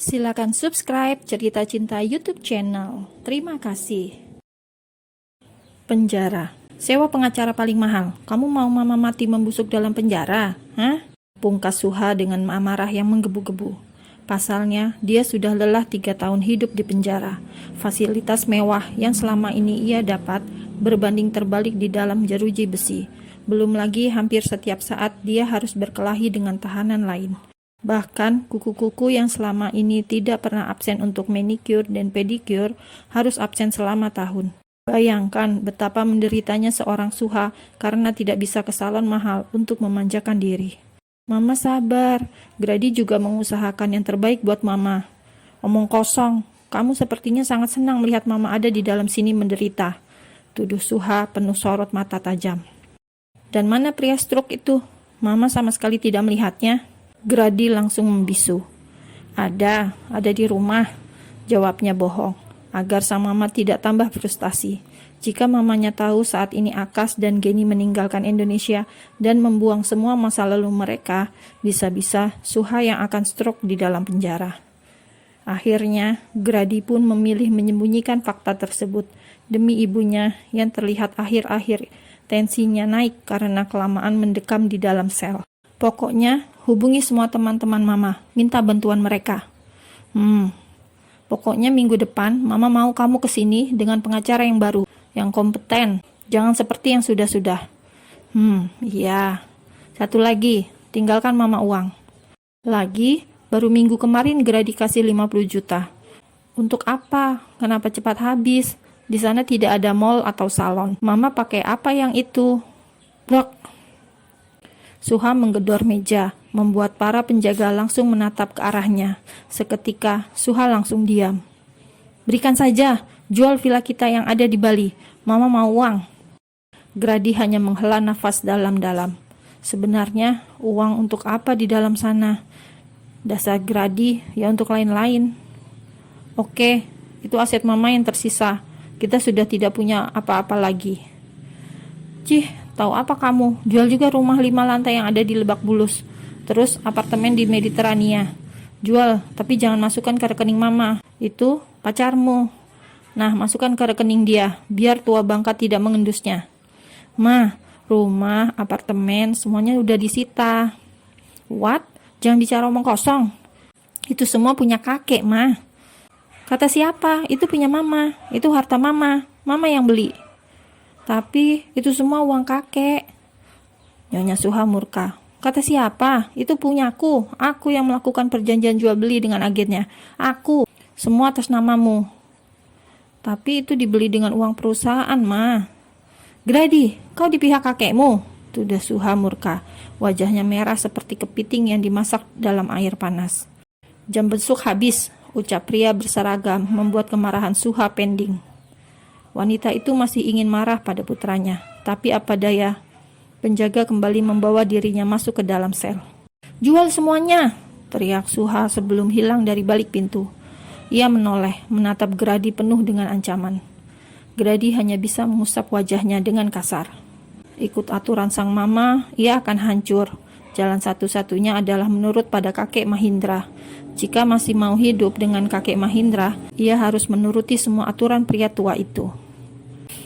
Silakan subscribe Cerita Cinta YouTube channel. Terima kasih. Penjara. Sewa pengacara paling mahal. Kamu mau mama mati membusuk dalam penjara? Hah? Pungkas Suha dengan amarah yang menggebu-gebu. Pasalnya, dia sudah lelah 3 tahun hidup di penjara. Fasilitas mewah yang selama ini ia dapat berbanding terbalik di dalam jeruji besi. Belum lagi hampir setiap saat dia harus berkelahi dengan tahanan lain. Bahkan kuku-kuku yang selama ini tidak pernah absen untuk manicure dan pedicure harus absen selama tahun. Bayangkan betapa menderitanya seorang Suha karena tidak bisa ke salon mahal untuk memanjakan diri. Mama sabar, Grady juga mengusahakan yang terbaik buat Mama. Omong kosong, kamu sepertinya sangat senang melihat Mama ada di dalam sini menderita. Tuduh Suha penuh sorot mata tajam. Dan mana pria stroke itu? Mama sama sekali tidak melihatnya. Grady langsung membisu. Ada di rumah. Jawabnya bohong, agar sang mama tidak tambah frustasi. Jika mamanya tahu saat ini Akas dan Geni meninggalkan Indonesia dan membuang semua masa lalu mereka, bisa-bisa Suha yang akan stroke di dalam penjara. Akhirnya, Grady pun memilih menyembunyikan fakta tersebut demi ibunya yang terlihat akhir-akhir tensinya naik karena kelamaan mendekam di dalam sel. Pokoknya, hubungi semua teman-teman Mama, minta bantuan mereka. Pokoknya minggu depan Mama mau kamu kesini dengan pengacara yang baru, yang kompeten. Jangan seperti yang sudah-sudah. Iya. Satu lagi, tinggalkan Mama uang. Lagi, baru minggu kemarin Grady kasih 50 juta. Untuk apa? Kenapa cepat habis? Di sana tidak ada mall atau salon. Mama pakai apa yang itu? Brok. Suha menggedor meja, membuat para penjaga langsung menatap ke arahnya. Seketika, Suha langsung diam. Berikan saja, jual villa kita yang ada di Bali. Mama mau uang. Grady hanya menghela nafas dalam-dalam. Sebenarnya, uang untuk apa di dalam sana? Dasar Grady, ya untuk lain-lain. Oke, itu aset Mama yang tersisa. Kita sudah tidak punya apa-apa lagi. Cih, tahu apa kamu? Jual juga rumah 5 lantai yang ada di Lebak Bulus. Terus apartemen di Mediterania. Jual, tapi jangan masukkan ke rekening Mama. Itu pacarmu. Nah, masukkan ke rekening dia, biar tua bangka tidak mengendusnya. Ma, rumah, apartemen, semuanya udah disita. What? Jangan bicara omong kosong. Itu semua punya kakek, Ma. Kata siapa? Itu punya Mama. Itu harta Mama. Mama yang beli. Tapi itu semua uang kakek. Nyonya Suha murka. Kata siapa? Itu punyaku. Aku yang melakukan perjanjian jual beli dengan agennya. Aku. Semua atas namamu. Tapi itu dibeli dengan uang perusahaan, Ma. Grady, kau di pihak kakekmu? Tuduh Suha murka. Wajahnya merah seperti kepiting yang dimasak dalam air panas. Jam besuk habis, ucap pria berseragam membuat kemarahan Suha pending. Wanita itu masih ingin marah pada putranya, tapi apa daya, penjaga kembali membawa dirinya masuk ke dalam sel. Jual semuanya, teriak Suha sebelum hilang dari balik pintu. Ia menoleh, menatap Grady penuh dengan ancaman. Grady hanya bisa mengusap wajahnya dengan kasar. Ikut aturan sang mama, ia akan hancur. Jalan satu-satunya adalah menurut pada kakek Mahindra. Jika masih mau hidup dengan kakek Mahindra, ia harus menuruti semua aturan pria tua itu.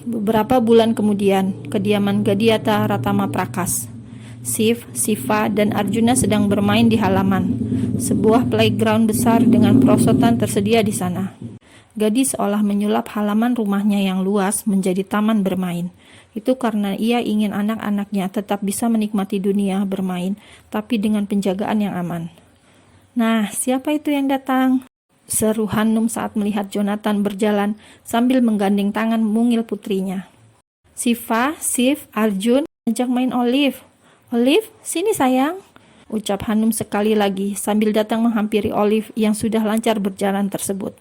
Beberapa bulan kemudian, kediaman Gadiata Ratama Prakas. Shiv, Siva, dan Arjuna sedang bermain di halaman. Sebuah playground besar dengan perosotan tersedia di sana. Gadis seolah menyulap halaman rumahnya yang luas menjadi taman bermain. Itu karena ia ingin anak-anaknya tetap bisa menikmati dunia bermain, tapi dengan penjagaan yang aman. Nah, siapa itu yang datang? Seru Hanum saat melihat Jonathan berjalan sambil menggandeng tangan mungil putrinya. Siva, Shiv, Arjun, ajak main Olive. Olive, sini sayang, ucap Hanum sekali lagi sambil datang menghampiri Olive yang sudah lancar berjalan tersebut.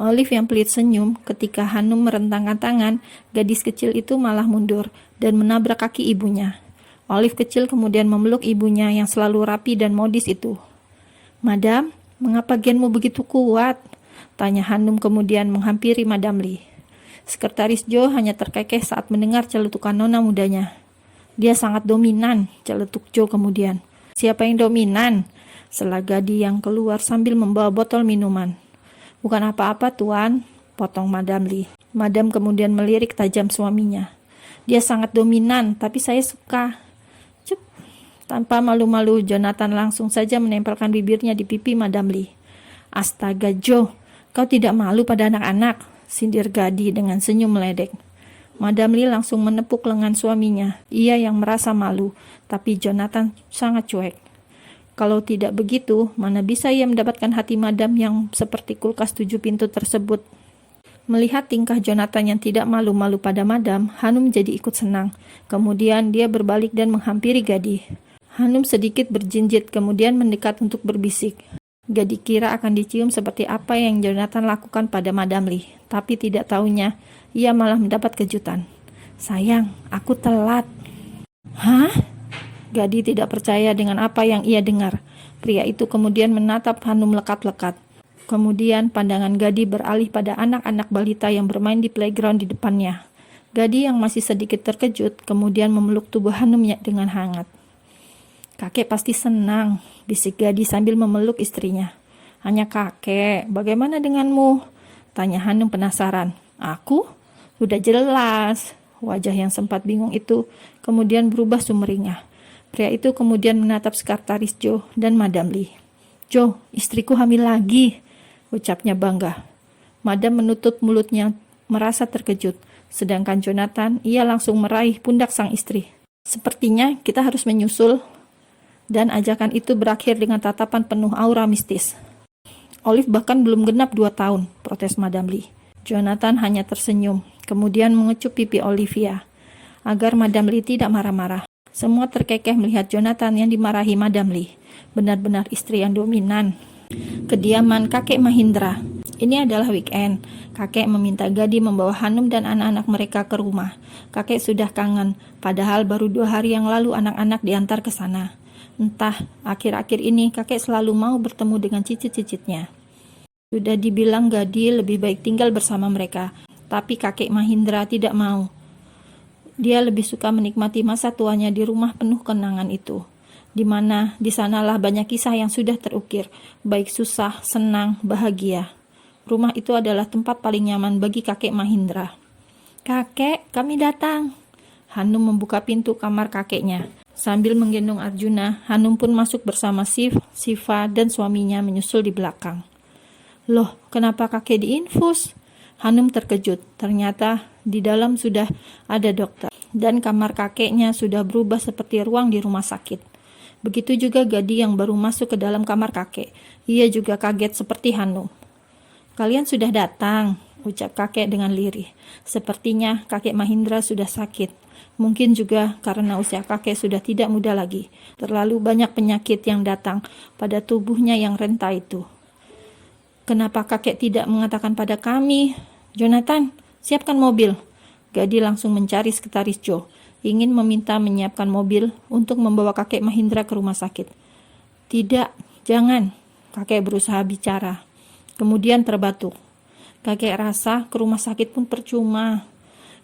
Olive yang pelit senyum ketika Hanum merentangkan tangan, gadis kecil itu malah mundur dan menabrak kaki ibunya. Olive kecil kemudian memeluk ibunya yang selalu rapi dan modis itu. Madam, mengapa genmu begitu kuat? Tanya Hanum kemudian menghampiri Madam Lee. Sekretaris Joe hanya terkekeh saat mendengar celetukan nona mudanya. Dia sangat dominan, celetuk Joe kemudian. Siapa yang dominan? Sela Gadi yang keluar sambil membawa botol minuman. Bukan apa-apa, Tuan, potong Madam Lee. Madam kemudian melirik tajam suaminya. Dia sangat dominan, tapi saya suka. Cuk. Tanpa malu-malu, Jonathan langsung saja menempelkan bibirnya di pipi Madam Lee. Astaga, Joe, kau tidak malu pada anak-anak, sindir Gadi dengan senyum meledek. Madam Lee langsung menepuk lengan suaminya. Ia yang merasa malu, tapi Jonathan sangat cuek. Kalau tidak begitu, mana bisa ia mendapatkan hati Madam yang seperti kulkas 7 pintu tersebut. Melihat tingkah Jonathan yang tidak malu-malu pada Madam, Hanum jadi ikut senang. Kemudian dia berbalik dan menghampiri Gadi. Hanum sedikit berjinjit, kemudian mendekat untuk berbisik. Gadi kira akan dicium seperti apa yang Jonathan lakukan pada Madam Lee. Tapi tidak tahunya, ia malah mendapat kejutan. Sayang, aku telat. Hah? Gadi tidak percaya dengan apa yang ia dengar. Pria itu kemudian menatap Hanum lekat-lekat. Kemudian pandangan Gadi beralih pada anak-anak balita yang bermain di playground di depannya. Gadi yang masih sedikit terkejut kemudian memeluk tubuh Hanumnya dengan hangat. Kakek pasti senang, bisik Gadi sambil memeluk istrinya. Hanya kakek, bagaimana denganmu? Tanya Hanum penasaran. Aku? Udah jelas. Wajah yang sempat bingung itu kemudian berubah sumringah. Pria itu kemudian menatap sekretaris Joe dan Madam Lee. Joe, istriku hamil lagi, ucapnya bangga. Madam menutup mulutnya merasa terkejut. Sedangkan Jonathan, ia langsung meraih pundak sang istri. Sepertinya kita harus menyusul. Dan ajakan itu berakhir dengan tatapan penuh aura mistis. Olive bahkan belum genap 2 tahun, protes Madam Lee. Jonathan hanya tersenyum, kemudian mengecup pipi Olivia, agar Madam Lee tidak marah-marah. Semua terkekeh melihat Jonathan yang dimarahi Madam Lee. Benar-benar istri yang dominan. Kediaman kakek Mahindra. Ini adalah weekend. Kakek meminta Gadi membawa Hanum dan anak-anak mereka ke rumah. Kakek sudah kangen, padahal baru 2 hari yang lalu anak-anak diantar ke sana. Entah, akhir-akhir ini kakek selalu mau bertemu dengan cicit-cicitnya. Sudah dibilang Gadi lebih baik tinggal bersama mereka, tapi kakek Mahindra tidak mau. Dia lebih suka menikmati masa tuanya di rumah penuh kenangan itu, di mana di sanalah banyak kisah yang sudah terukir, baik susah, senang, bahagia. Rumah itu adalah tempat paling nyaman bagi kakek Mahindra. Kakek, kami datang. Hanum membuka pintu kamar kakeknya. Sambil menggendong Arjuna, Hanum pun masuk bersama Shiv, Shiva, dan suaminya menyusul di belakang. Loh, kenapa kakek diinfus? Hanum terkejut. Ternyata di dalam sudah ada dokter. Dan kamar kakeknya sudah berubah seperti ruang di rumah sakit. Begitu juga Gadi yang baru masuk ke dalam kamar kakek. Ia juga kaget seperti Hanum. Kalian sudah datang, ucap kakek dengan lirih. Sepertinya kakek Mahindra sudah sakit. Mungkin juga karena usia kakek sudah tidak muda lagi. Terlalu banyak penyakit yang datang pada tubuhnya yang renta itu. Kenapa kakek tidak mengatakan pada kami? Jonathan, siapkan mobil. Gadi langsung mencari sekretaris Joe. Ingin meminta menyiapkan mobil untuk membawa kakek Mahindra ke rumah sakit. Tidak, jangan. Kakek berusaha bicara. Kemudian terbatuk. Kakek rasa ke rumah sakit pun percuma.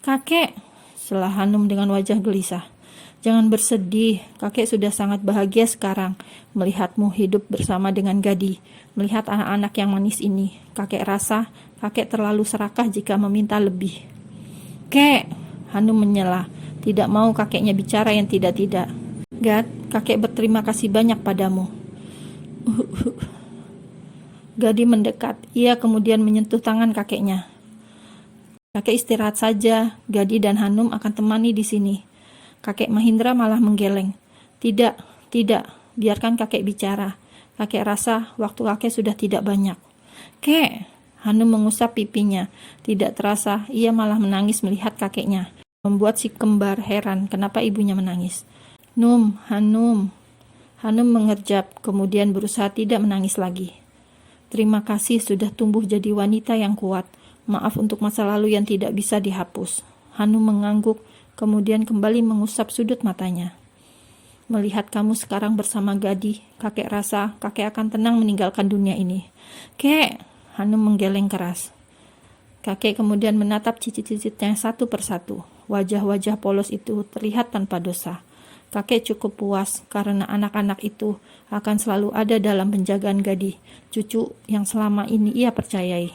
Kakek, selah Hanum dengan wajah gelisah. Jangan bersedih, kakek sudah sangat bahagia sekarang melihatmu hidup bersama dengan Gadi, melihat anak-anak yang manis ini. Kakek rasa kakek terlalu serakah jika meminta lebih. Kek, Hanum menyela, tidak mau kakeknya bicara yang tidak-tidak. Gad, kakek berterima kasih banyak padamu. Gadi mendekat, ia kemudian menyentuh tangan kakeknya. Kakek istirahat saja, Gadi dan Hanum akan temani di sini. Kakek Mahindra malah menggeleng. Tidak, biarkan kakek bicara. Kakek rasa waktu kakek sudah tidak banyak. Kek, Hanum mengusap pipinya. Tidak terasa, ia malah menangis melihat kakeknya. Membuat si kembar heran kenapa ibunya menangis. Hanum mengerjap, kemudian berusaha tidak menangis lagi. Terima kasih sudah tumbuh jadi wanita yang kuat. Maaf untuk masa lalu yang tidak bisa dihapus. Hanum mengangguk, kemudian kembali mengusap sudut matanya. Melihat kamu sekarang bersama Gadi, kakek rasa kakek akan tenang meninggalkan dunia ini. Kek, Hanum menggeleng keras. Kakek kemudian menatap cicit-cicitnya satu persatu. Wajah-wajah polos itu terlihat tanpa dosa. Kakek cukup puas karena anak-anak itu akan selalu ada dalam penjagaan Gadi, cucu yang selama ini ia percayai.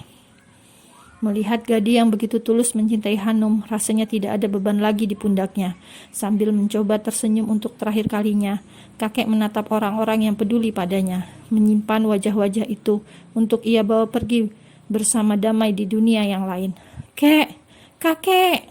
Melihat Gadi yang begitu tulus mencintai Hanum, rasanya tidak ada beban lagi di pundaknya. Sambil mencoba tersenyum untuk terakhir kalinya, kakek menatap orang-orang yang peduli padanya, menyimpan wajah-wajah itu untuk ia bawa pergi bersama damai di dunia yang lain. Kakek!